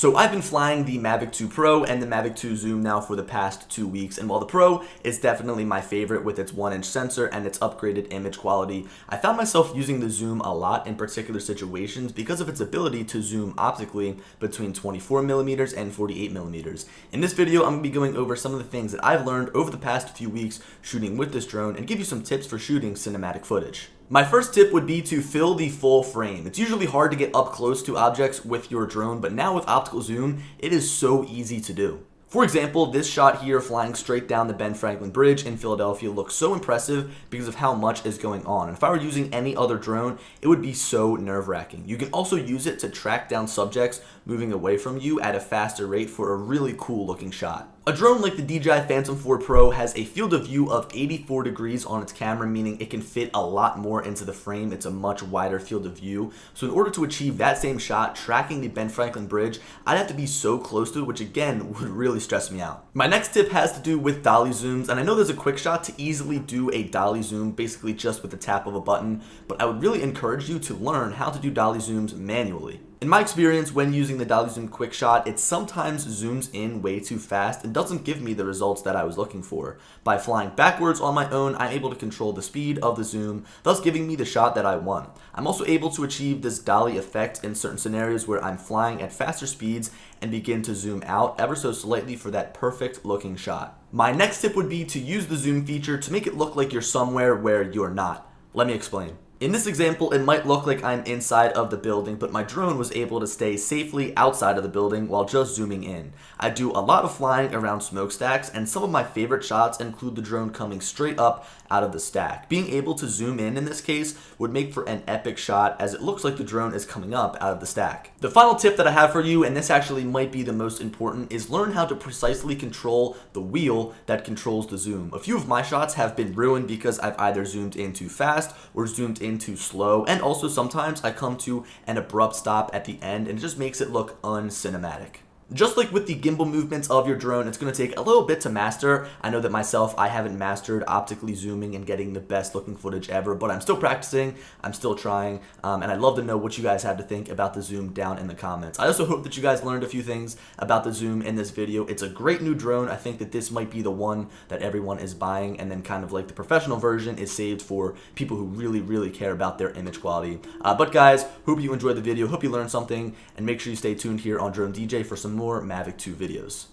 So I've been flying the Mavic 2 Pro and the Mavic 2 Zoom now for the past 2 weeks, and while the Pro is definitely my favorite with its 1-inch sensor and its upgraded image quality, I found myself using the Zoom a lot in particular situations because of its ability to zoom optically between 24mm and 48mm. In this video, I'm going to be going over some of the things that I've learned over the past few weeks shooting with this drone and give you some tips for shooting cinematic footage. My first tip would be to fill the full frame. It's usually hard to get up close to objects with your drone, but now with optical zoom, it is so easy to do. For example, this shot here flying straight down the Ben Franklin Bridge in Philadelphia looks so impressive because of how much is going on. And if I were using any other drone, it would be so nerve-wracking. You can also use it to track down subjects moving away from you at a faster rate for a really cool looking shot. A drone like the DJI Phantom 4 Pro has a field of view of 84 degrees on its camera, meaning it can fit a lot more into the frame. It's a much wider field of view. So in order to achieve that same shot, tracking the Ben Franklin Bridge, I'd have to be so close to it, which again would really stress me out. My next tip has to do with dolly zooms, and I know there's a quick shot to easily do a dolly zoom, basically just with the tap of a button, but I would really encourage you to learn how to do dolly zooms manually. In my experience, when using the dolly zoom quick shot, it sometimes zooms in way too fast and doesn't give me the results that I was looking for. By flying backwards on my own, I'm able to control the speed of the zoom, thus giving me the shot that I want. I'm also able to achieve this dolly effect in certain scenarios where I'm flying at faster speeds and begin to zoom out ever so slightly for that perfect looking shot. My next tip would be to use the zoom feature to make it look like you're somewhere where you're not. Let me explain. In this example, it might look like I'm inside of the building, but my drone was able to stay safely outside of the building while just zooming in. I do a lot of flying around smokestacks, and some of my favorite shots include the drone coming straight up out of the stack. Being able to zoom in this case would make for an epic shot as it looks like the drone is coming up out of the stack. The final tip that I have for you, and this actually might be the most important, is learn how to precisely control the wheel that controls the zoom. A few of my shots have been ruined because I've either zoomed in too fast or zoomed in too slow, and also sometimes I come to an abrupt stop at the end and it just makes it look uncinematic. Just like with the gimbal movements of your drone, it's going to take a little bit to master. I know that myself, I haven't mastered optically zooming and getting the best looking footage ever, but I'm still practicing, I'm still trying, and I'd love to know what you guys have to think about the zoom down in the comments. I also hope that you guys learned a few things about the zoom in this video. It's a great new drone. I think that this might be the one that everyone is buying, and then kind of like the professional version is saved for people who really care about their image quality. But guys, hope you enjoyed the video, hope you learned something, and make sure you stay tuned here on Drone DJ for some more Mavic 2 videos.